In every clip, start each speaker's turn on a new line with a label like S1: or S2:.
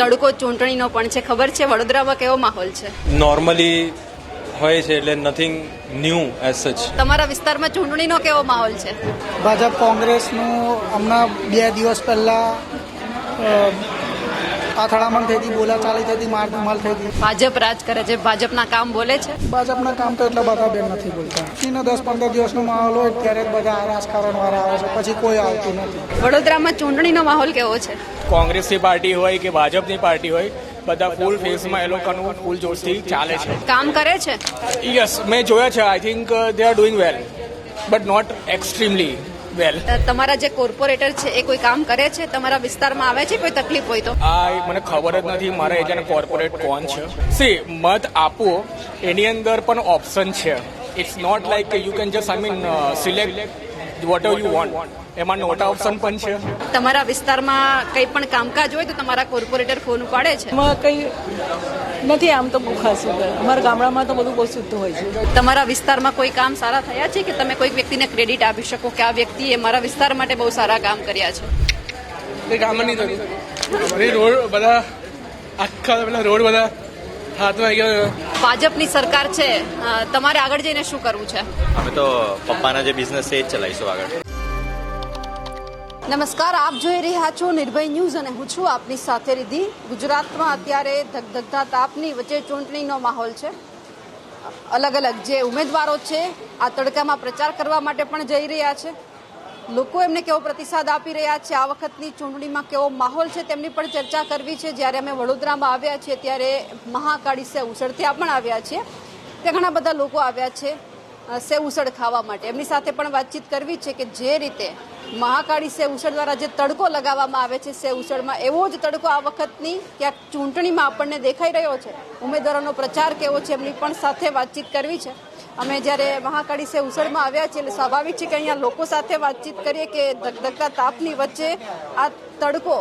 S1: તડકો ચૂંટણીનો પણ છે, ખબર છે વડોદરામાં કેવો માહોલ છે?
S2: નોર્મલી હોય છે એટલે નથિંગ ન્યૂ એઝ સચ.
S1: તમારા વિસ્તારમાં ચૂંટણીનો કેવો માહોલ છે?
S3: ભાજપ કોંગ્રેસનું હમણાં 2 દિવસ પહેલા અથડામણ થઈ હતી, બોલાચાલી થઈ હતી, મારધમાલ થઈ હતી.
S1: ભાજપ રાજ કરે છે, ભાજપના કામ બોલે છે?
S3: ભાજપના કામ તો એટલા બધા બેન નથી બોલતા. 10-15 દિવસનો માહોલ હોય ત્યારે જ બધા રાજકારણ વાળા આવે છે, પછી કોઈ આવતું નથી.
S1: વડોદરામાં ચૂંટણીનો માહોલ કેવો છે?
S4: કોંગ્રેસની પાર્ટી હોય કે ભાજપની પાર્ટી હોય, બધા ફૂલ ફેસમાં એ લોકોનું ફૂલ જોશથી ચાલે છે.
S1: કામ કરે છે?
S4: યસ, મેં જોયા છે. I think they are doing well, but not extremely well.
S1: તમારા જે કોર્પોરેટર છે એ કોઈ કામ કરે છે? તમારા વિસ્તારમાં આવે છે? કોઈ તકલીફ હોય તો?
S4: મને ખબર જ નથી મારા એરિયાના કોર્પોરેટ કોણ છે. સી, મત આપવો એની અંદર પણ ઓપ્શન છે. ઇટ્સ નોટ લાઈક કે you can just select whatever you want. એમાં નોટા ઓપ્શન પણ છે.
S1: તમારા વિસ્તારમાં કંઈ પણ કામકાજ હોય તો તમારા કોર્પોરેટર ફોન ઉપાડે છે?
S5: એમાં કંઈ નથી, આમ તો બહુ ખાસું અમારા ગામડામાં તો બધું બહુ શુદ્ધ હોય છે.
S1: તમારા વિસ્તારમાં કોઈ કામ સારા થયા છે કે તમે કોઈ વ્યક્તિને ક્રેડિટ આપી શકો કે આ વ્યક્તિએ મારા વિસ્તાર માટે બહુ સારા કામ કર્યા છે?
S6: કંઈ કામ જ નહીં થતું. રોડ બધા આખા પેલા રોડ બધા હાથમાં આવી ગયા.
S1: ભાજપની સરકાર છે, તમારે આગળ જઈને શું કરવું છે?
S7: અમે તો પપ્પાના જે બિઝનેસ છે એ જ ચલાવીશું આગળ.
S1: નમસ્કાર, આપ જોઈ રહ્યા છો નિર્ભય ન્યૂઝ અને હું છું આપની સાથે રિદ્ધિ. ગુજરાતમાં અત્યારે ધગધગતા તાપની વચ્ચે ચૂંટણીનો માહોલ છે. અલગ અલગ જે ઉમેદવારો છે આ તડકામાં પ્રચાર કરવા માટે પણ જઈ રહ્યા છે. લોકો એમને કેવો પ્રતિસાદ આપી રહ્યા છે, આ વખતની ચૂંટણીમાં કેવો માહોલ છે તેમની પણ ચર્ચા કરવી છે. જ્યારે અમે વડોદરામાં આવ્યા છીએ ત્યારે મહાકાળી સેવ ઉસળ ત્યાં પણ આવ્યા છીએ. ત્યાં ઘણા બધા લોકો આવ્યા છે સેવ ઉસળ ખાવા માટે. એમની સાથે પણ વાતચીત કરવી છે કે જે રીતે મહાકાળી સેવ ઉસળ દ્વારા જે તડકો લગાવવામાં આવે છે સેવ ઉસળમાં, એવો જ તડકો આ વખતની ક્યાંક ચૂંટણીમાં આપણને દેખાઈ રહ્યો છે. ઉમેદવારોનો પ્રચાર કેવો છે એમની પણ સાથે વાતચીત કરવી છે. અમે જ્યારે મહાકાળી સેવ ઉસળમાં આવ્યા છીએ એટલે સ્વાભાવિક છે કે અહીંયા લોકો સાથે વાતચીત કરીએ કે ધગધગતા તાપની વચ્ચે આ તડકો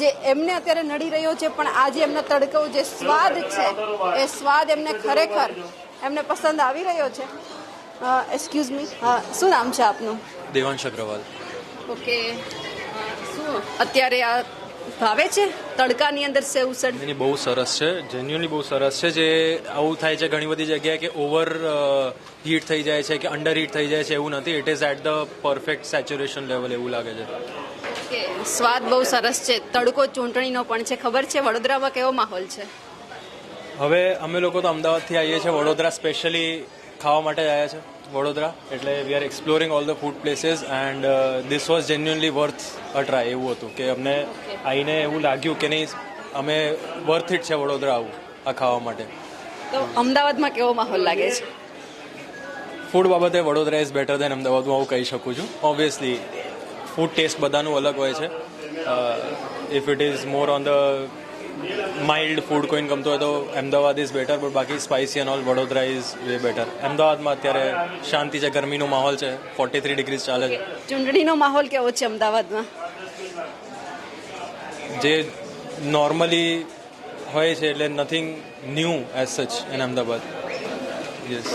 S1: જે એમને અત્યારે નડી રહ્યો છે, પણ આ જે એમનો તડકો જે સ્વાદ છે એ સ્વાદ એમને ખરેખર એમને પસંદ આવી રહ્યો છે. એક્સક્યુઝ મી, શું નામ છે આપનું?
S2: દેવાંશ અગ્રવાલ.
S1: ઓકે, શું અત્યારે આ ભાવે છે તડકાની અંદર સેવ ઉસળ?
S2: એની બહુ સરસ છે, જેન્યુઅલી બહુ સરસ છે. જે આવું થાય છે ઘણી બધી જગ્યાએ કે ઓવર હીટ થઈ જાય છે કે અંડર હીટ થઈ જાય છે, એવું નથી. It is at the perfect saturation level એવું લાગે છે.
S1: ઓકે, સ્વાદ બહુ સરસ છે. તડકો ચૂંટણીનો પણ છે, ખબર છે વડોદરામાં કેવો માહોલ છે?
S2: હવે અમે લોકો તો અમદાવાદથી આવીએ છીએ, વડોદરા સ્પેશિયલી ખાવા માટે જ આવ્યા છે વડોદરા. એટલે we are exploring all the food places and this was genuinely worth a try. એવું હતું કે અમને આવીને એવું લાગ્યું કે નહીં, અમે વર્થ ઇટ છે વડોદરા આવું આ ખાવા માટે.
S1: તો અમદાવાદમાં કેવો માહોલ લાગે છે?
S2: ફૂડ બાબતે Vadodara is better than Ahmedabad, હું આવું કહી શકું છું. ઓબ્વિયસલી ફૂડ ટેસ્ટ બધાનું અલગ હોય છે. If it is more on the mild food કોઈને ગમતો હોય તો અમદાવાદ ઇઝ બેટર, બટ બાકી spicy and all Vadodara is way better. અમદાવાદમાં અત્યારે શાંતિ છે, ગરમીનો માહોલ છે, 43 ડિગ્રી ચાલે છે.
S1: ચૂંટણીનો માહોલ કેવો છે અમદાવાદમાં?
S2: જે નોર્મલી હોય છે એટલે નથિંગ ન્યૂ એઝ સચ ઇન અમદાવાદ. યસ,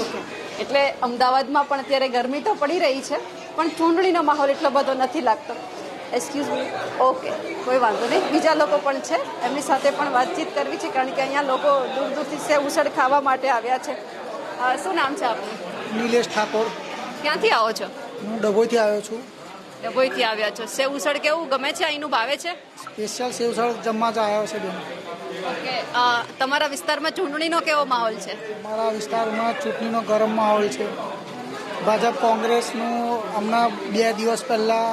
S1: એટલે અમદાવાદમાં પણ અત્યારે ગરમી તો પડી રહી છે, પણ ચૂંટણીનો માહોલ એટલો બધો નથી લાગતો. એક્સક્યુઝ મી, ઓકે, કોઈ વાંધો નહીં. બીજા લોકો પણ છે, એમની સાથે પણ વાતચીત કરવી છે, કારણ કે અહીંયા લોકો દૂર દૂરથી સેવ ઉસળ ખાવા માટે આવ્યા છે. શું નામ છે આપનું?
S3: નિલેશ ઠાકોર.
S1: ક્યાંથી આવો છો?
S3: હું ડભોઈથી આવ્યો છું.
S1: ડભોઈથી આવ્યા છો. સેવ ઉસળ કેવું ગમે છે? અહીંનું ભાવે છે?
S3: સ્પેશિયલ સેવ ઉસળ જમવા જ આવ્યો છે બેન.
S1: ઓકે, તમારા વિસ્તારમાં ચૂંટણીનો કેવો માહોલ છે?
S3: અમારા વિસ્તારમાં ચૂંટણીનો ગરમ માહોલ છે. ભાજપ કોંગ્રેસનું હમણાં 2 દિવસ પહેલા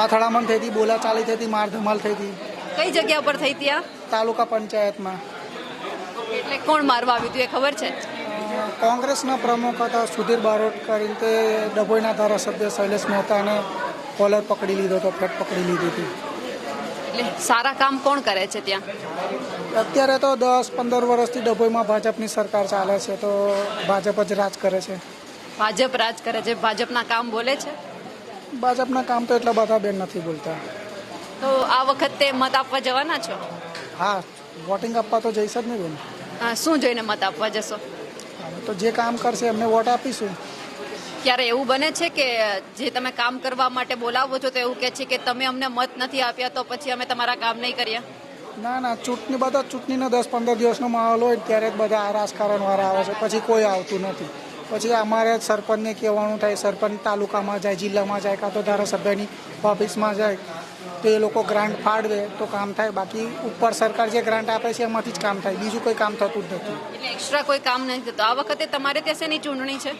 S3: અથડામણ થઈ હતી, બોલાચાલી થઈ હતી, મારધમાલ થઈ હતી.
S1: કઈ જગ્યા પર થઈ ત્યાં?
S3: તાલુકા પંચાયતમાં.
S1: એટલે કોણ મારવા આવ્યું હતું એ ખબર છે?
S3: કોંગ્રેસના પ્રમુખ હતા સુધીર બારોટ કરીને, તે ડભોઈના ધારાસભ્ય શૈલેષ મહેતાને કોલર પકડી લીધો હતો, ફેટ પકડી લીધી હતી.
S1: એટલે સારા કામ કોણ કરે છે ત્યાં?
S3: અત્યારે તો 10-15 વર્ષથી ડભોઈમાં ભાજપની સરકાર ચાલે છે, તો ભાજપ જ રાજ કરે છે.
S1: ભાજપ રાજ કરે છે, ભાજપના કામ બોલે છે?
S3: ભાજપના કામ તો એટલા બધા બેન નથી બોલતા.
S1: તો આ વખતે મત આપવા જવાના છો?
S3: હા, વોટિંગ આપવા તો જઈશ જ ને બેન.
S1: શું જોઈને મત આપવા જશો?
S3: અમે તો જે કામ કરશે એમને વોટ આપીશું.
S1: ક્યારે એવું બને છે કે જે તમે કામ કરવા માટે બોલાવો છો તો એવું કહે છે કે તમે અમને મત નથી આપ્યા તો પછી અમે તમારા કામ નહીં કર્યા?
S3: ના ચૂંટણીનો 10-15 દિવસનો માહોલ હોય ત્યારે જ બધા આ રાજકારણવાળા આવે છે, પછી કોઈ આવતું નથી. પછી અમારે સરપંચને કહેવાનું થાય, સરપંચ તાલુકામાં જાય, જિલ્લામાં જાય, કાં તો ધારાસભ્યની ઓફિસમાં જાય તો એ લોકો ગ્રાન્ટ ફાળવે તો કામ થાય. બાકી ઉપર સરકાર જે ગ્રાન્ટ આપે છે એમાંથી જ કામ થાય, બીજું કોઈ કામ થતું જ નથી.
S1: એટલે એક્સ્ટ્રા કોઈ કામ નથી થતું. આ વખતે તમારે ત્યાં શેની ચૂંટણી છે?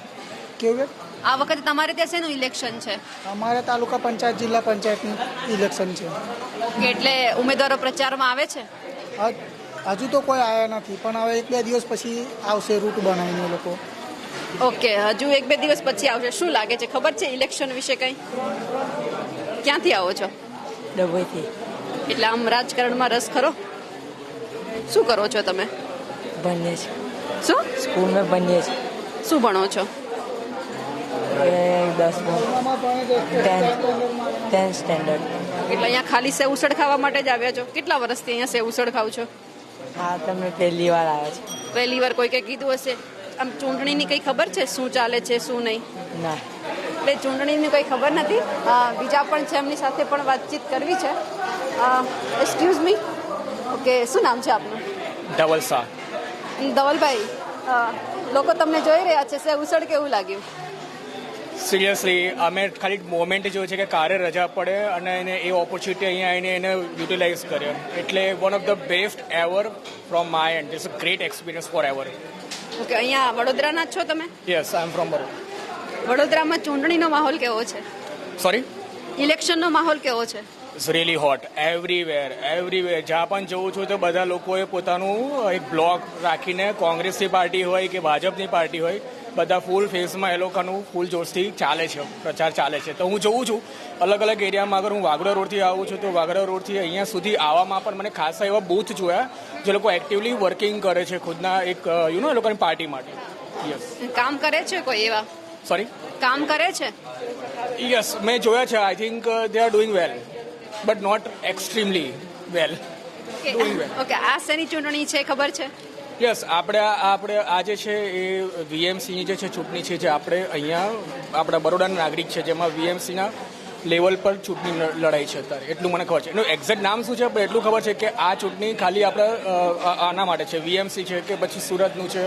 S3: કેવું?
S1: આ વખતે તમારે ત્યાં શેનું ઇલેક્શન છે?
S3: અમારે તાલુકા પંચાયત જિલ્લા પંચાયતની ઇલેક્શન છે.
S1: ઓકે, એટલે ઉમેદવારો પ્રચારમાં આવે છે?
S3: હજુ તો કોઈ આવ્યા નથી, પણ હવે 1-2 દિવસ પછી આવશે રૂટ બનાવીને એ લોકો.
S1: ઓકે, હજુ 1-2 દિવસ પછી આવશે. શું લાગે છે, ખબર છે ઇલેક્શન વિશે કંઈ? ક્યાંથી આવો છો?
S5: ડભોઈથી.
S1: એટલે આમ રાજકારણમાં રસ ખરો? શું કરો છો તમે?
S5: ભણીએ છીએ,
S1: શું
S5: સ્કૂલમાં ભણીએ છીએ.
S1: શું ભણો છો?
S5: 10th standard.
S1: એટલે અહીંયા ખાલી સેવ ઉસળ ખાવા માટે જ આવ્યા છો? કેટલા વર્ષથી અહીંયા સેવ ઉસળ ખાવ છો?
S5: હા, તમે પહેલી વાર આવ્યા છો?
S1: પહેલી વાર. કોઈ કંઈ કીધું હશે? આમ ચૂંટણીની કંઈ ખબર છે શું ચાલે છે શું નહીં?
S5: ના.
S1: એટલે ચૂંટણીની કંઈ ખબર નથી. બીજા પણ છે, એમની સાથે પણ વાતચીત કરવી છે. Excuse me. ઓકે, શું નામ છે આપનું?
S4: ધવલ શાહ.
S1: ધવલભાઈ, લોકો તમને જોઈ રહ્યા છે, સેવ ઉસળ કેવું લાગ્યું?
S4: સિરિયસલી અમે ખાલી મોમેન્ટ જોયું છે કે કારે રજા પડે અને એને એ ઓપોર્ચ્યુનિટી અહીંયા આવીને એને યુટિલાઇઝ કરે. એટલે one of the best ever from my end. It's a great experience forever.
S1: Okay, અહીંયા વડોદરાના જ છો તમે?
S4: Yes, I am from Baroda.
S1: વડોદરામાં ચૂંટણીનો માહોલ કેવો છે?
S4: સોરી?
S1: ઇલેક્શનનો માહોલ કેવો છે?
S4: It's really hot. એવરીવેર જ્યાં પણ જવું છું તો બધા લોકોએ પોતાનું એક બ્લોગ રાખીને, કોંગ્રેસની પાર્ટી હોય કે ભાજપની પાર્ટી હોય, બધા ફૂલ ફેસમાં એ લોકોનું ફૂલ જોશથી ચાલે છે, પ્રચાર ચાલે છે. તો હું જોઉં છું અલગ અલગ એરિયામાં. અગર હું વાગડો રોડથી આવું છું તો વાગડો રોડથી અહીંયા સુધી આવવામાં પણ મને ખાસા એવા બૂથ જોયા જે લોકો એક્ટિવલી વર્કિંગ કરે છે ખુદના એક એ લોકોની પાર્ટી માટે. યસ.
S1: કામ કરે છે કોઈ એવા?
S4: સોરી?
S1: કામ કરે છે?
S4: યસ, મેં જોયા છે. I think they are doing well, but not extremely well.
S1: Okay, આ શેની ચૂંટણી છે ખબર છે?
S4: યસ, આપણે આ જે છે એ વીએમસીની જે છે ચૂંટણી છે, જે આપણે અહીંયા આપણા બરોડાના નાગરિક છે, જેમાં વીએમસીના લેવલ પર ચૂંટણી લડાઈ છે અત્યારે. એટલું મને ખબર છે. એનું એક્ઝેક્ટ નામ શું છે પણ એટલું ખબર છે કે આ ચૂંટણી ખાલી આપણે આના માટે છે. વીએમસી છે કે પછી સુરતનું છે,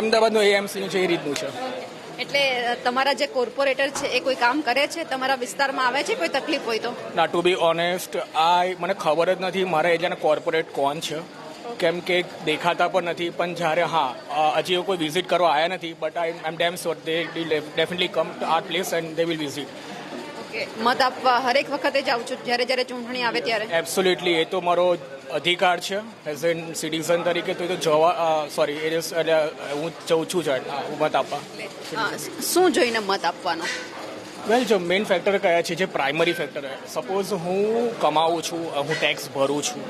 S4: અમદાવાદનું એએમસીનું છે, એ રીતનું છે.
S1: એટલે તમારા જે કોર્પોરેટર છે એ કોઈ કામ કરે છે? તમારા વિસ્તારમાં આવે છે? કોઈ તકલીફ હોય તો?
S4: ના, ટુ બી ઓનેસ્ટ મને ખબર જ નથી મારા એરિયાના કોર્પોરેટ કોણ છે, કેમ કે દેખાતા પણ નથી. પણ જ્યારે હજી કોઈ વિઝિટ કરવા આવ્યા નથી, but I am damn sure they will definitely come to our place and they will visit.
S1: Okay, મત આપવા હરેક વખતે જાઉં છું જ્યારે ચૂંટણી આવે ત્યારે?
S4: એબ્સોલ્યુટલી, એ તો મારો અધિકાર છે એઝ એન સિટીઝન તરીકે. તો એ તો હું જઉં છું જ મત આપવા.
S1: શું જોઈને મત આપવાનો?
S4: વેલ, જો મેઇન ફેક્ટર કયા છે, જે પ્રાઇમરી ફેક્ટર સપોઝ હું કમાવું છું, હું ટેક્સ ભરું છું,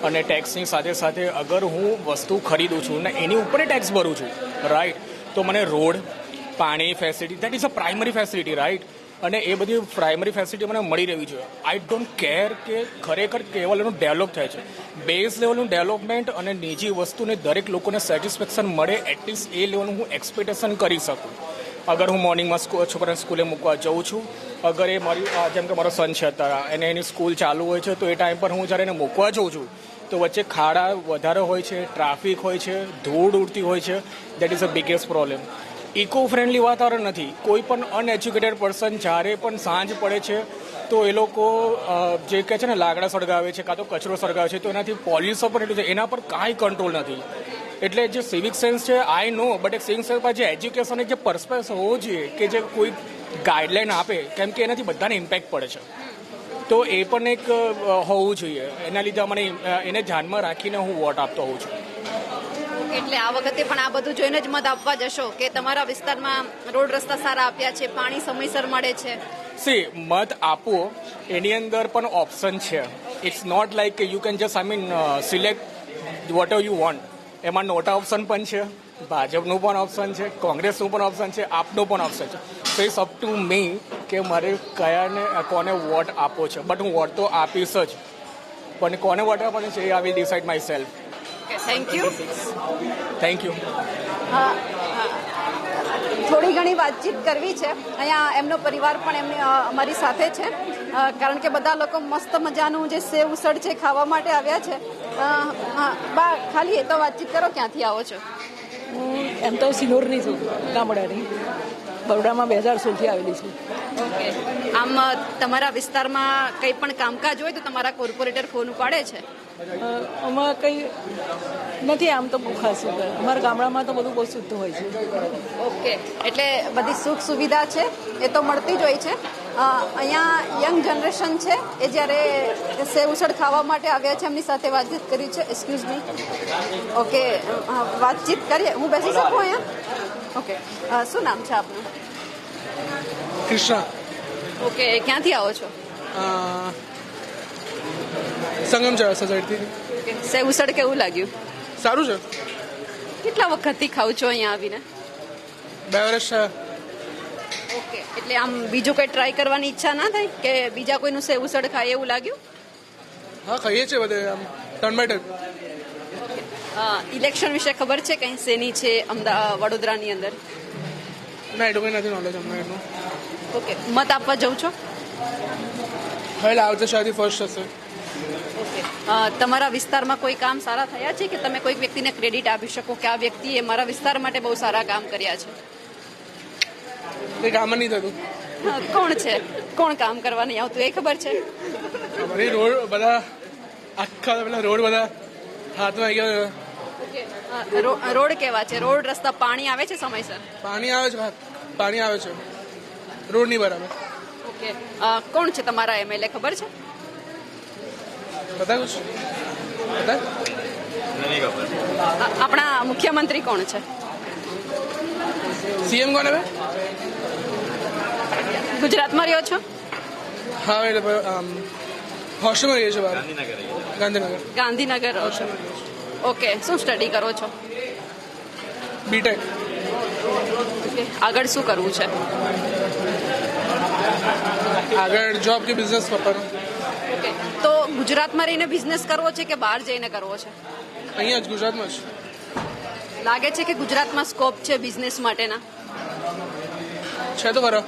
S4: અને ટેક્સની સાથે સાથે અગર હું વસ્તુ ખરીદું છું ને એની ઉપર ટેક્સ ભરું છું, રાઈટ, તો મને રોડ, પાણી facility, that is a primary facility, right. અને એ બધી પ્રાઇમરી ફેસિલિટી મને મળી રહેવી જોઈએ. આઈ ડોન્ટ કેર કે ખરેખર કેવા લેવલનું ડેવલપ થાય છે. બેઝ લેવલનું ડેવલપમેન્ટ અને નીજી વસ્તુને દરેક લોકોને સેટિસ્ફેક્શન મળે, એટલીસ્ટ એ લેવલનું હું એક્સપેક્ટેશન કરી શકું. અગર હું મોર્નિંગમાં છોકરાને સ્કૂલે મૂકવા જઉં છું, અગર એ મારી જેમ કે મારો સન છે અત્યારે અને એની સ્કૂલ ચાલુ હોય છે, તો એ ટાઈમ પર હું જ્યારે એને મૂકવા જઉં છું તો વચ્ચે ખાડા વધારે હોય છે, ટ્રાફિક હોય છે, ધૂળ ઉડતી હોય છે. That is a biggest problem. Eco friendly વાતાવરણ નથી. કોઈ પણ અનએજ્યુકેટેડ પર્સન જ્યારે પણ સાંજ પડે છે તો એ લોકો જે કહે છે ને લાકડા સળગાવે છે કાં તો કચરો સળગાવે છે, તો એનાથી પોલ્યુશન પણ એટલું છે, એના પર કાંઈ કંટ્રોલ નથી. એટલે જે સિવિક સેન્સ છે આઈ નો, બટ એક સિવિક સેન્સ પર જે એજ્યુકેશન એક જે પર્સપેક્ટ હોવો જોઈએ કે જે કોઈ ગાઈડલાઈન આપે, કેમ કે એનાથી બધાને ઇમ્પેક્ટ પડે છે, તો એ પણ એક હોવું જોઈએ. એના લીધે મને એને ધ્યાનમાં રાખીને હું વોટ આપતો હોઉં છું.
S1: એટલે આ વખતે પણ આ બધું જોઈને જ મત આપવા જશો કે તમારા વિસ્તારમાં રોડ રસ્તા સારા આપ્યા છે, પાણી સમયસર મળે છે?
S4: સી, મત આપવો એની અંદર પણ ઓપ્શન છે. ઇટ્સ નોટ લાઈક કે you can just select whatever you want. એમાં નોટા ઓપ્શન પણ છે, ભાજપનું પણ ઓપ્શન છે, કોંગ્રેસનું પણ ઓપ્શન છે, આપનું પણ ઓપ્શન છે. So it's up to me કે મારે કોને વોટ આપવો છે. બટ હું વોટ તો આપીશ જ, પણ કોને વોટ આપવાનો છે એ I will decide myself.
S1: Thank you.
S4: Thank you.
S1: થોડી ઘણી વાતચીત કરવી છે. અહીંયા એમનો પરિવાર પણ એમની અમારી સાથે છે, કારણ કે બધા લોકો મસ્ત મજાનું જે સેવ ઉસળ છે ખાવા માટે આવ્યા છે. બા ખાલી એ તો વાતચીત કરો, ક્યાંથી આવો છો?
S5: હું એમ તો સિનોરની છું, ગામડાની. બરોડામાં 2016થી આવેલી છું.
S1: ઓકે. આમ તમારા વિસ્તારમાં કંઈ પણ કામકાજ હોય તો તમારા કોર્પોરેટર ફોન ઉપાડે છે?
S5: આમાં કંઈ નથી આમ તો બહુ ખાસું કરે. અમારા ગામડામાં તો બધું બહુ શુદ્ધ હોય છે.
S1: ઓકે, એટલે બધી સુખ સુવિધા છે એ તો મળતી જ હોય છે. અહીંયા યંગ જનરેશન છે એ જ્યારે સેવ ઉસળ ખાવા માટે આવ્યા છે, એમની સાથે વાતચીત કરી છે. Excuse me. ઓકે, વાતચીત કરીએ. હું બેસી શકું અહીંયા? ઓકે. શું નામ છે આપનું?
S6: કૃષ્ણા.
S1: ઓકે, ક્યાંથી આવો છો?
S6: સંગમ છે સોસાયટીથી.
S1: સેવ ઉસળ કેવું લાગ્યું?
S6: સારું છે.
S1: કેટલા વખતથી ખાવ છો અહીંયા આવીને?
S6: 2 વર્ષ છે.
S1: ઓકે, એટલે આમ બીજું કંઈ ટ્રાય કરવાની ઈચ્છા ના થાય કે બીજા કોઈનું સેવ ઉસળ ખાય એવું લાગ્યું?
S6: હા, ખાઈએ છીએ બધે આમ ટર્ન બાય ટર્ન.
S1: ઇલેક્શન વિશે ખબર છે કંઈ શેની છે વડોદરાની અંદર?
S6: ના, એટલું કંઈ નથી નોલેજ અમને એનું.
S1: ઓકે, મત આપવા જાઉં છો?
S6: હવે આવશે શાયદ ફર્સ્ટ હશે.
S1: ઓકે. તમારા વિસ્તારમાં કોઈ કામ સારા થયા છે કે તમે કોઈક વ્યક્તિને ક્રેડિટ આપી શકો કે આ વ્યક્તિએ મારા વિસ્તાર માટે બહુ સારા કામ કર્યા છે?
S6: એ કામ જ નહીં થતું.
S1: કોણ છે? કોણ કામ કરવા નહીં આવતું એ ખબર છે?
S6: અમારી રોડ બધા આખા પેલા રોડ બધા હાથમાં આવી ગયા.
S1: ઓકે. રોડ કેવા છે? રોડ રસ્તા પાણી આવે છે સમયસર?
S6: પાણી આવે છે, પાણી આવે છે, રોડ નહીં બરાબર.
S1: ઓકે. કોણ છે તમારા એમએલએ ખબર છે?
S6: બતા કુછ બતા.
S7: નહીં ખબર.
S1: આપણા મુખ્યમંત્રી કોણ છે?
S6: સીએમ કોણ હવે?
S1: ગુજરાતમાં રહ્યો છો?
S6: હા, એટલે હોસ્ટેલમાં રહીએ છીએ બહાર, ગાંધીનગર.
S1: ગાંધીનગર રહો છો? ઓકે. શું સ્ટડી કરો છો?
S6: બીટેક.
S1: આગળ શું કરવું છે?
S6: આગળ જોબ કે બિઝનેસ પપ્પાનો.
S1: ઓકે. તો ગુજરાતમાં રહીને બિઝનેસ કરવો છે કે બહાર જઈને કરવો છે?
S6: અહીંયા જ ગુજરાતમાં જ
S1: લાગે છે કે ગુજરાતમાં સ્કોપ છે બિઝનેસ માટેના?
S6: છે તો ખરા.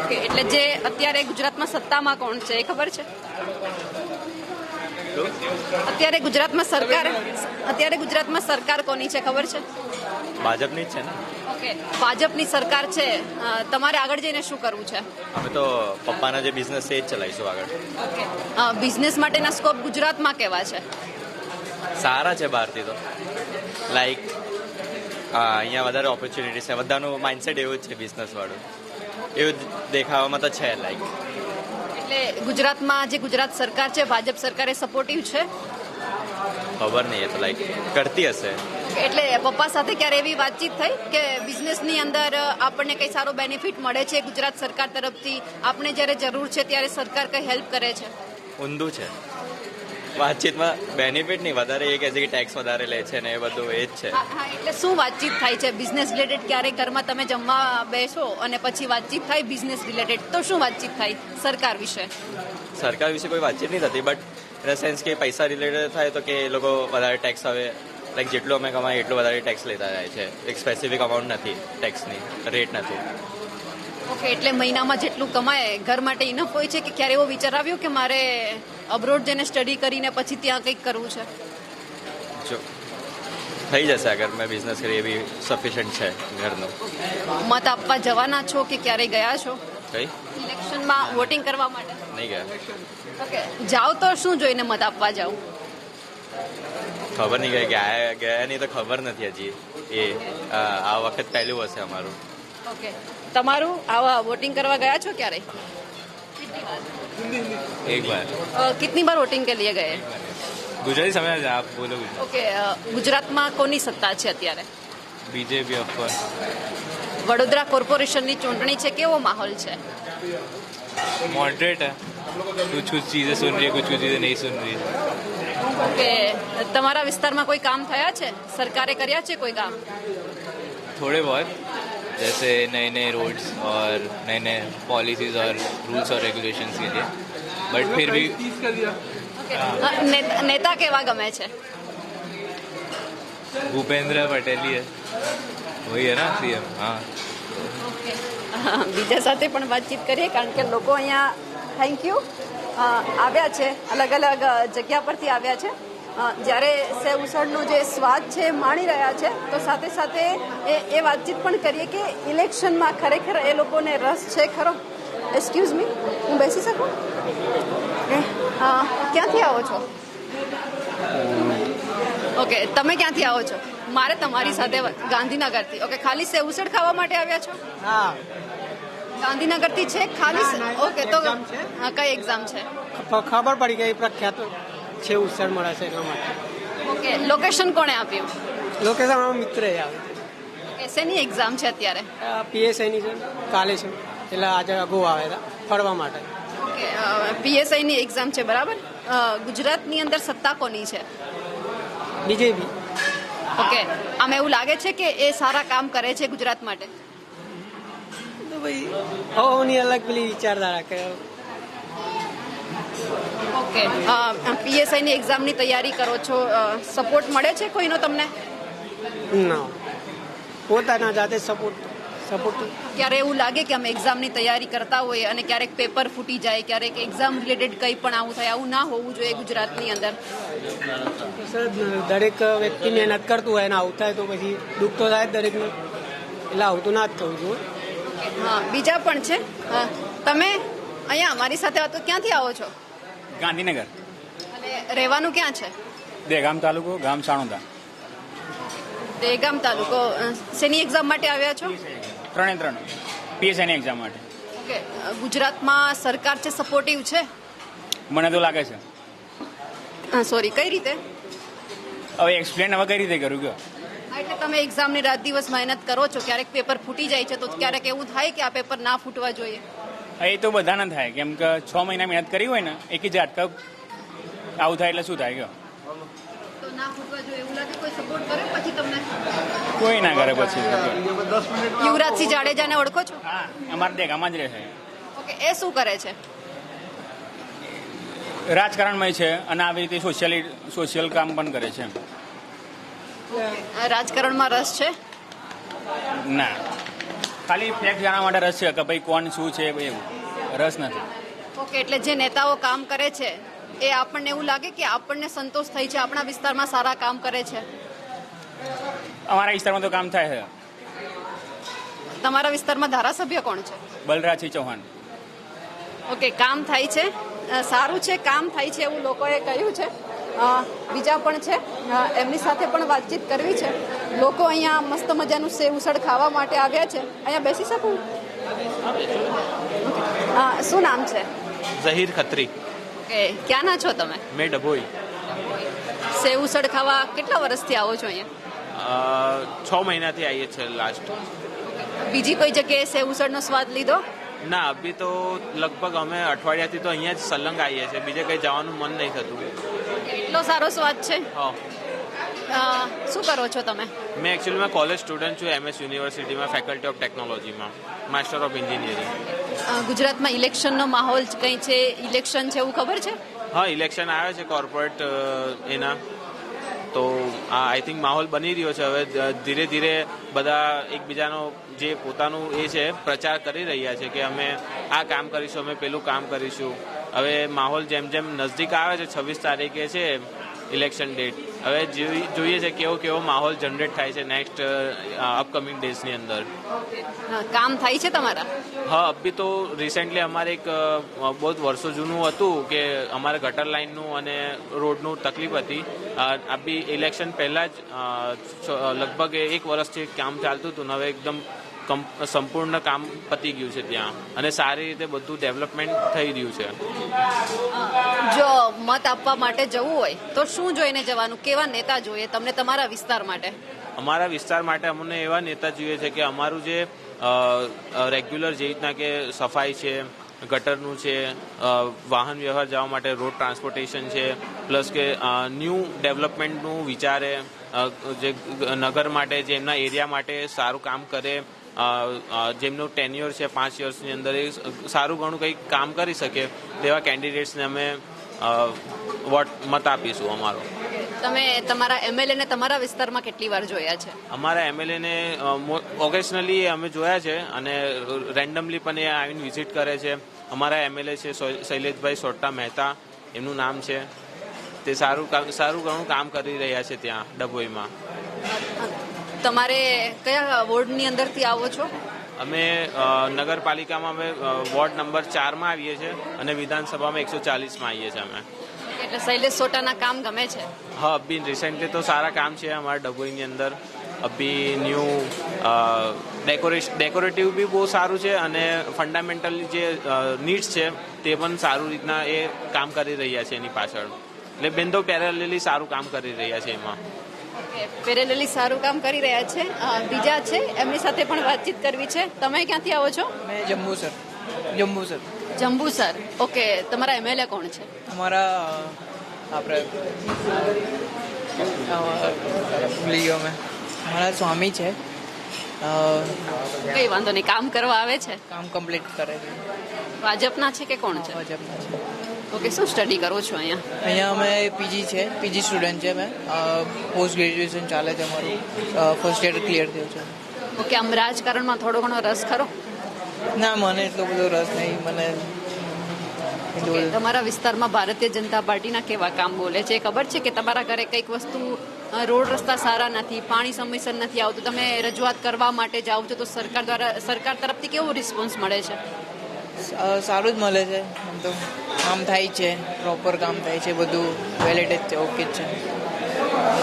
S1: ઓકે. એટલે જે અત્યારે ગુજરાતમાં સત્તામાં કોણ છે એ ખબર છે? અત્યારે ગુજરાતમાં સરકાર કોની છે ખબર છે?
S7: ભાજપની જ છે ને.
S1: ઓકે. ભાજપની સરકાર છે. તમારે આગળ જઈને શું કરવું છે?
S7: અમે તો પપ્પાના જે બિઝનેસ છે એ જ ચલાવીશું આગળ.
S1: ઓકે. બિઝનેસ માટેના સ્કોપ ગુજરાતમાં કેવા છે?
S7: સારા છે બહારથી તો. લાઈક અહીંયા વધારે ઓપોર્ચ્યુનિટી છે, બધાનું માઇન્ડસેટ એવું જ છે બિઝનેસ વાળું, એવું દેખાવામાં તો છે. લાઈક
S1: એટલે ગુજરાતમાં જે ગુજરાત સરકાર છે, ભાજપ સરકાર એ સપોર્ટિવ છે?
S7: ખબર નહીં, એ તો લાઈક કરતી હશે.
S1: એટલે પપ્પા સાથે ક્યારે એવી વાતચીત થઈ કે બિઝનેસની અંદર આપણને કંઈ સારો બેનિફિટ મળે છે ગુજરાત સરકાર તરફથી? આપણે જ્યારે જરૂર છે ત્યારે સરકાર કંઈ હેલ્પ કરે છે?
S7: ઊંધું છે વાતચીતમાં. બેનિફિટ નહીં, વધારે એ કહે છે કે ટેક્સ વધારે લે છે ને એ બધું એ જ છે.
S1: હા, એટલે શું વાતચીત થાય છે બિઝનેસ રિલેટેડ? ક્યારેક ઘરમાં તમે જમવા બેસો અને પછી વાતચીત થાય બિઝનેસ રિલેટેડ, તો શું વાતચીત થાય સરકાર વિશે?
S7: સરકાર વિશે કોઈ વાતચીત નહીં થતી, બટ ઇન સેન્સ કે પૈસા રિલેટેડ થાય તો કે એ લોકો વધારે ટેક્સ હવે લાઈક જેટલું અમે કમાઈએ એટલું વધારે ટેક્સ લેતા જાય છે. એક સ્પેસિફિક અમાઉન્ટ નથી ટેક્સની, રેટ નથી.
S1: ઓકે. એટલે મહિનામાં જેટલું કમાય ઘર માટે ઇનફ હોય છે કે ક્યારે એવો વિચાર આવ્યો કે મારે અબ્રોડ જઈને સ્ટડી કરીને પછી ત્યાં કંઈક કરવું છે?
S7: જો થઈ જશે અગર મેં બિઝનેસ કરી એવી સફિશિયન્ટ છે ઘરનું.
S1: મત આપવા જવાના છો કે ક્યારેય ગયા છો
S7: કઈ
S1: ઇલેક્શનમાં વોટિંગ કરવા માટે?
S7: નહીં ગયા.
S1: ઓકે. જાઓ તો શું જોઈને મત આપવા જાઓ?
S7: ખબર નહીં ગયા નહીં તો ખબર નથી હજી. એ આ વખત પહેલું હશે અમારું.
S1: ઓકે. તમારું આવા વોટિંગ કરવા ગયા છો ક્યારે?
S2: એક બાર.
S1: कितनी बार वोटिंग के लिए गए?
S2: ગુજરાતી સમજ આપ બોલો.
S1: ઓકે. ગુજરાતમાં કોની સત્તા છે અત્યારે?
S2: BJP of course.
S1: વડોદરા કોર્પોરેશનની ચૂંટણી છે, કેવો માહોલ છે?
S2: मॉडरेट है, कुछ कुछ चीज़ें सुन रही है, कुछ कुछ चीज़ें नहीं सुन रही है.
S1: ઓકે. તમારા વિસ્તારમાં કોઈ કામ થયા છે? સરકારે કર્યા છે કોઈ કામ?
S2: थोड़े बहुत, जैसे नए नए रोड्स और नए नए पॉलिसीज और रूल्स और रेगुलेशंस के लिए, बट फिर भी
S1: ઓકે. નેતા કેવા ગમે છે?
S2: भूपेंद्र पटेल ही है,
S8: वही है ना सीएम। हाँ
S1: ઓકે બીજા સાથે પણ વાતચીત કરીએ કારણ કે લોકો અહીંયા થેન્ક યુ આવ્યા છે, અલગ અલગ જગ્યા પરથી આવ્યા છે. જ્યારે સેવ ઉસળનો જે સ્વાદ છે એ માણી રહ્યા છે તો સાથે સાથે એ વાતચીત પણ કરીએ કે ઇલેક્શનમાં ખરેખર એ લોકોને રસ છે ખરો. એક્સક્યુઝ મી, હું બેસી શકું? ક્યાંથી આવો છો? ઓકે, તમે ક્યાંથી આવો છો? મારે તમારી સાથે ગાંધીનગરથી. ઓકે, ખાલી સેવ ઉસળ ખાવા માટે આવ્યા છો?
S9: હા,
S1: ગાંધીનગરથી છે ખાલી? ઓકે, તો કઈ એક્ઝામ છે?
S9: ખબર પડી ગઈ પ્રખ્યાત છે ઉસળ મળે છે એટલા માટે.
S1: ઓકે, લોકેશન કોણે આપ્યું?
S9: લોકેશન અમારા મિત્ર આવે.
S1: ઓકે, શેની એક્ઝામ છે અત્યારે?
S9: પીએસઆઈની છે, કાલે છે એટલે આજે અગાઉ આવ્યા હતા ફરવા માટે.
S1: ઓકે, પીએસઆઈની એક્ઝામ છે, બરાબર. ગુજરાતની અંદર સત્તા કોની છે?
S9: બીજેપી.
S1: ઓકે, આમ એવું લાગે છે કે એ સારા કામ કરે છે ગુજરાત માટે?
S9: તો ભાઈ હવની અલગ પેલી વિચારધારા કે.
S1: ઓકે, પીએસઆઈની એક્ઝામની તૈયારી કરો છો, સપોર્ટ મળે છે કોઈનો તમને?
S9: ના, પોતાના જાતે સપોર્ટ.
S1: ક્યારે એવું લાગે કે અમે એક્ઝામની તૈયારી કરતા હોઈએ અને ક્યારેક પેપર ફૂટી જાય, ક્યારેક એક્ઝામ રિલેટેડ કંઈ પણ આવું થાય? આવું ના હોવું જોઈએ ગુજરાતની અંદર.
S9: દરેક વ્યક્તિ મહેનત કરતું હોય અને આવું થાય તો પછી દુઃખ તો થાય દરેકને, એટલે આવું તો ના જ થવું જોઈએ.
S1: હા, બીજા પણ છે. તમે અહીંયા અમારી સાથે વાતો, ક્યાંથી આવો છો?
S10: ગાંધીનગર.
S1: અને રહેવાનું ક્યાં છે?
S10: દહેગામ તાલુકો, ગામ સાણોદા.
S1: દહેગામ તાલુકો. શેની એક્ઝામ માટે આવ્યા છો?
S10: 3 પીએસઆઈની એક્ઝામ માટે.
S1: ઓકે, ગુજરાતમાં સરકાર છે સપોર્ટિવ છે?
S10: મને તો લાગે છે.
S1: સોરી, કઈ રીતે?
S10: હવે એક્સપ્લેન હવે કઈ રીતે કરું કે?
S1: એટલે તમે એક્ઝામની રાત દિવસ મહેનત કરો છો, ક્યારેક પેપર ફૂટી જાય છે તો ક્યારેક એવું થાય કે આ પેપર ના ફૂટવા જોઈએ?
S10: એ તો બધાને થાય, કેમ કે 6 મહિના મહેનત કરી હોય ને એક જ ઝાટકા આવું થાય એટલે શું થાય કે?
S1: તો ના ફૂટવા જોઈએ એવું લાગે? કોઈ સપોર્ટ કરે પછી તમને?
S10: કોઈ ના કરે પછી.
S1: યુવરાજસિંહ જાડેજાને ઓળખો છો?
S10: હા, અમારા દહેગામમાં જ રહે છે.
S1: ઓકે, એ શું કરે છે?
S10: રાજકારણમાં છે અને આવી રીતે સોશિયલ કામ પણ કરે છે.
S1: રાજકારણમાં રસ છે?
S10: ના, ખાલી ફેક્ટ જાણવા માટે રસ છે કે ભાઈ કોણ શું છે, એવું રસ નથી.
S1: ઓકે, એટલે જે નેતાઓ કામ કરે છે એ આપણને એવું લાગે કે આપણને સંતોષ થઈ છે, આપણા વિસ્તારમાં સારા કામ કરે છે?
S10: અમારા વિસ્તારમાં તો કામ થાય છે.
S1: તમારા વિસ્તારમાં ધારાસભ્ય કોણ છે?
S10: બલરાજસિંહ ચૌહાણ.
S1: ઓકે, કામ થાય છે, સારું છે, કામ થાય છે એવું લોકોએ કહ્યું છે. બીજા પણ છે, એમની સાથે પણ વાતચીત કરવી છે. લોકો અહીંયા મસ્ત મજાનું સેવ ઉસળ ખાવા માટે આવ્યા છે. અહીંયા બેસી શકું? શું નામ છે?
S7: ઝહીર ખત્રી.
S1: ઓકે, ક્યાંના છો તમે?
S7: મેં ડભોઈ.
S1: સેવ ઉસળ ખાવા કેટલા વર્ષથી આવો છો અહીંયા?
S7: 6 મહિનાથી આવીએ છીએ લાસ્ટ.
S1: બીજી કોઈ જગ્યાએ સેવ ઉસળનો સ્વાદ લીધો?
S7: ના, અભી તો લગભગ અમે અઠવાડિયાથી તો અહીંયા જ સલંગ આવીએ છીએ, બીજે કંઈ જવાનું મન નહીં થતું.
S1: એટલો સારો સ્વાદ છે?
S7: હા.
S1: શું કરો છો તમે?
S7: મેં એકચ્યુઅલીમાં કોલેજ સ્ટુડન્ટ છું, MS યુનિવર્સિટીમાં, ફેકલ્ટી ઓફ ટેકનોલોજીમાં, માસ્ટર ઓફ એન્જિનિયરિંગ.
S1: ગુજરાતમાં ઇલેક્શનનો માહોલ કંઈ છે? ઇલેક્શન છે એવું ખબર છે?
S7: હા, ઇલેક્શન આવે છે કોર્પોરેટ એના, તો આઈ થિંક માહોલ બની રહ્યો છે. હવે ધીરે ધીરે બધા એકબીજાનો જે પોતાનું એ છે પ્રચાર કરી રહ્યા છે કે અમે આ કામ કરીશું, અમે પેલું કામ કરીશું. હવે માહોલ જેમ જેમ નજદીક આવે છે, 26 તારીખે છે ઇલેક્શન ડેટ, હવે જોઈએ છે કેવો માહોલ જનરેટ થાય છે નેક્સ્ટ અપકમિંગ ડેઝની અંદર.
S1: કામ થાય છે તમારા?
S7: હા, અભી તો રિસેન્ટલી અમારે એક બહુ વર્ષો જૂનું હતું કે અમારે ગટર લાઇનનું અને રોડનું તકલીફ હતી. અભી ઇલેક્શન પહેલાં જ લગભગ 1 વર્ષથી કામ ચાલતું હતું ને હવે એકદમ સંપૂર્ણ કામ પતી ગયું છે ત્યાં અને સારી રીતે બધું ડેવલપમેન્ટ થઈ રહ્યું છે.
S1: જો મત આપવા માટે જવું હોય તો શું જોઈને જવાનું? કેવા નેતા જોઈએ તમને તમારા વિસ્તાર માટે?
S7: અમારા વિસ્તાર માટે અમને એવા નેતા જોઈએ છે કે અમારું જે રેગ્યુલર જે રીતના કે સફાઈ છે, ગટરનું છે, વાહન વ્યવહાર જવા માટે રોડ ટ્રાન્સપોર્ટેશન છે, પ્લસ કે ન્યૂ ડેવલપમેન્ટનું વિચારે, જે નગર માટે જે એમના એરિયા માટે સારું કામ કરે, જેમનું ટેન્યોર છે 5 વર્ષની અંદર એ સારું ઘણું કંઈક કામ કરી શકે તેવા કેન્ડિડેટ્સને અમે મત આપીશું અમારો.
S1: તમે તમારા એમએલએ ને તમારા વિસ્તારમાં કેટલી વાર જોયા છે?
S8: અમારા એમએલએને ઓકેશનલી અમે જોયા છે અને રેન્ડમલી પણ એ આવીને વિઝિટ કરે છે. અમારા એમએલએ છે શૈલેષભાઈ સોટ્ટા મહેતા, એમનું નામ છે. તે સારું ઘણું કામ કરી રહ્યા છે ત્યાં ડભોઈમાં.
S1: તમારે કયા વોર્ડની અંદરથી આવો છો?
S8: અમે નગરપાલિકામાં અમે વોર્ડ નંબર 4માં આવીએ છીએ અને વિધાનસભામાં 140માં આવીએ છીએ અમે.
S1: એટલે શૈલેષ સોટાના કામ ગમે છે?
S8: હા, અભી રિસેન્ટલી તો સારા કામ છે અમારા ડભોઈની અંદર. અભી ન્યૂ ડેકોરેટિવ બી બહુ સારું છે અને ફંડામેન્ટલ જે નીડ્સ છે તે પણ સારું રીતના એ કામ કરી રહ્યા છે એની પાછળ. એટલે બેન તો પેરેલલી સારું કામ કરી રહ્યા છે એમાં.
S1: પેરેલલી સારું કામ કરી રહ્યા છે. બીજા છે એમની સાથે પણ વાતચીત કરવી છે. તમે ક્યાંથી આવો છો?
S11: મેં જંબુસર.
S1: જંબુસર. ઓકે, તમારા એમએલએ કોણ છે?
S11: અમારા આપણે ભૂલી ગયો મેં. અમારા સ્વામી છે.
S1: કઈ વાંધો નહીં, કામ કરવા આવે છે?
S11: કામ કમ્પ્લીટ કરે છે.
S1: ભાજપના છે કે કોણ છે?
S11: ભાજપના છે.
S1: ઓકે, શું સ્ટડી કરો છો અહીંયા?
S11: અહીંયા અમે પીજી સ્ટુડન્ટ છે. મેં પોસ્ટ ગ્રેજ્યુએશન ચાલે છે અમારું. ફર્સ્ટ યર ક્લિયર થયું છે.
S1: ઓકે, આમ રાજકારણમાં થોડો ઘણો રસ ખરો?
S11: ના, મને એટલો બધો રસ નહીં. મને
S1: તમારા વિસ્તારમાં ભારતીય જનતા પાર્ટીના કેવા કામ બોલે છે? ખબર છે કે તમારા ઘરે કંઈક વસ્તુ રોડ રસ્તા સારા નથી, પાણી સમયસર નથી આવતું, તમે રજૂઆત કરવા માટે જાઓ છો તો સરકાર તરફથી કેવો રિસ્પોન્સ મળે છે?
S11: સારું જ મળે છે. આમ તો કામ થાય છે, પ્રોપર કામ થાય છે, બધું વેલિડ છે, ઓકે જ છે.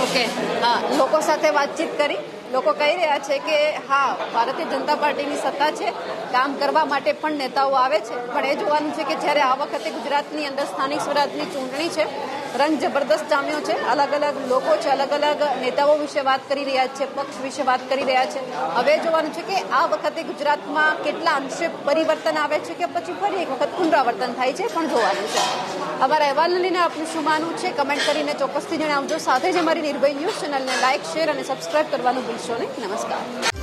S1: ઓકે, લોકો સાથે વાતચીત કરી. લોકો કહી રહ્યા છે કે હા, ભારતીય જનતા પાર્ટીની સત્તા છે, કામ કરવા માટે પણ નેતાઓ આવે છે, પણ એ જોવાનું છે કે જ્યારે આ વખતે ગુજરાતની અંદર સ્થાનિક સ્વરાજની ચૂંટણી છે, રંગ જબરદસ્ત જામ્યો છે. અલગ અલગ લોકો છે, અલગ અલગ નેતાઓ વિશે વાત કરી રહ્યા છે, પક્ષ વિશે વાત કરી રહ્યા છે. હવે જોવાનું છે કે આ વખતે ગુજરાતમાં કેટલા અંશે પરિવર્તન આવે છે કે પછી ફરી એક વખત પુનરાવર્તન થાય છે, પણ જોવાનું છે. અમારા અહેવાલને લઈને આપનું શું માનવું છે કમેન્ટ કરીને ચોક્કસથી જણાવજો. સાથે જ અમારી નિર્ભય ન્યૂઝ ચેનલને લાઇક, શેર અને સબસ્ક્રાઇબ કરવાનું ભૂલશો નહીં. નમસ્કાર.